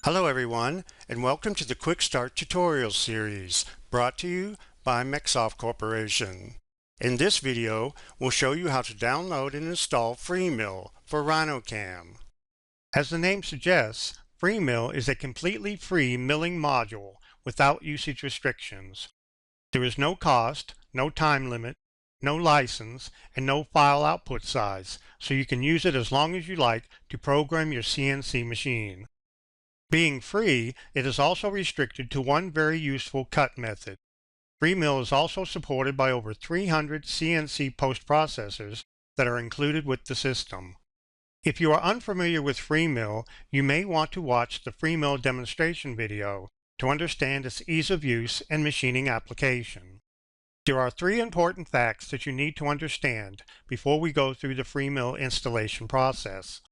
Hello everyone, and welcome to the Quick Start tutorial series brought to you by MecSoft Corporation. In this video, we'll show you how to download and install FreeMILL for Rhino CAM. As the name suggests, FreeMILL is a completely free milling module without usage restrictions. There is no cost, no time limit, no license, and no file output size, so you can use it as long as you like to program your CNC machine. Being free, it is also restricted to one very useful cut method. FreeMILL is also supported by over 300 CNC post-processors that are included with the system. If you are unfamiliar with FreeMILL, you may want to watch the FreeMILL demonstration video to understand its ease of use and machining application. There are three important facts that you need to understand before we go through the FreeMILL installation process.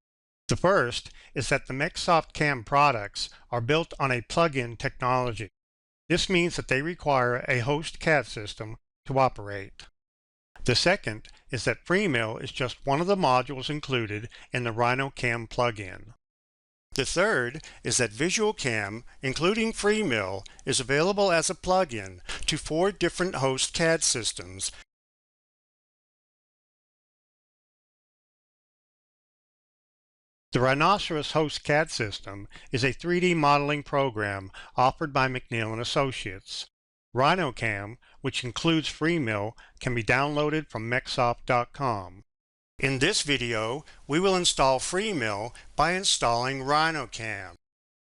The first is that the MecSoft CAM products are built on a plug-in technology. This means that they require a host CAD system to operate. The second is that FreeMILL is just one of the modules included in the Rhino CAM plugin. The third is that Visual CAM, including FreeMILL, is available as a plugin to 4 different host CAD systems. The Rhinoceros Host CAD system is a 3D modeling program offered by McNeil & Associates. Rhino CAM, which includes FreeMILL, can be downloaded from MecSoft.com. In this video, we will install FreeMILL by installing Rhino CAM.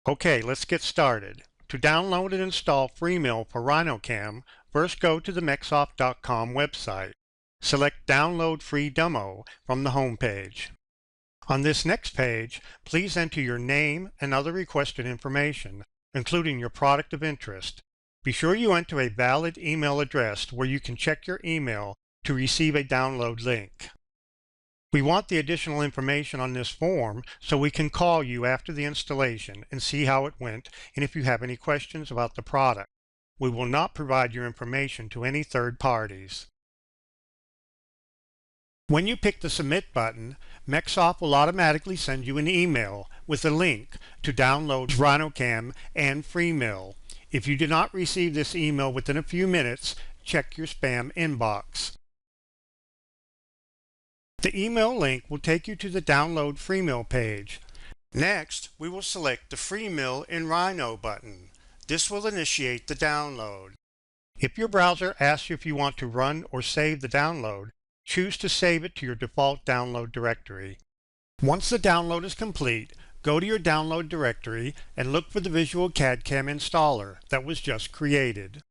Okay, let's get started. To download and install FreeMILL for Rhino CAM, first go to the MecSoft.com website. Select Download Free Demo from the home page. On this next page, please enter your name and other requested information, including your product of interest. Be sure you enter a valid email address where you can check your email to receive a download link. We want the additional information on this form so we can call you after the installation and see how it went and if you have any questions about the product. We will not provide your information to any third parties. When you pick the Submit button, MecSoft will automatically send you an email with a link to download Rhino CAM and FreeMILL. If you do not receive this email within a few minutes, check your spam inbox. The email link will take you to the Download FreeMILL page. Next, we will select the FreeMILL in Rhino button. This will initiate the download. If your browser asks you if you want to run or save the download, choose to save it to your default download directory. Once the download is complete, go to your download directory and look for the Visual CAD/CAM installer that was just created.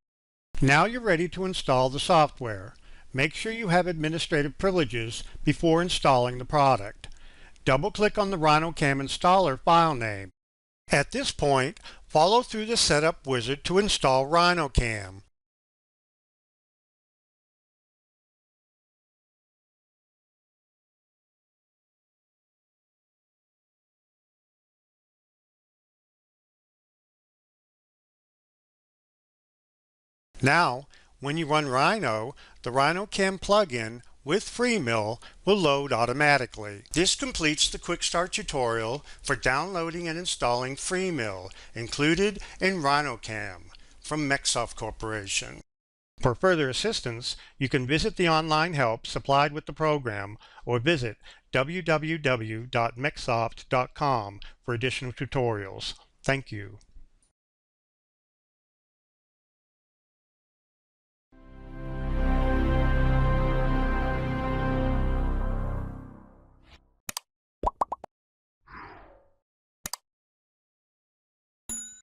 Now you're ready to install the software. Make sure you have administrative privileges before installing the product. Double-click on the Rhino CAM installer file name. At this point, follow through the setup wizard to install Rhino CAM. Now, when you run Rhino, the Rhino CAM plugin with FreeMILL will load automatically. This completes the Quick Start tutorial for downloading and installing FreeMILL included in Rhino CAM from MecSoft Corporation. For further assistance, you can visit the online help supplied with the program or visit www.mecsoft.com for additional tutorials. Thank you.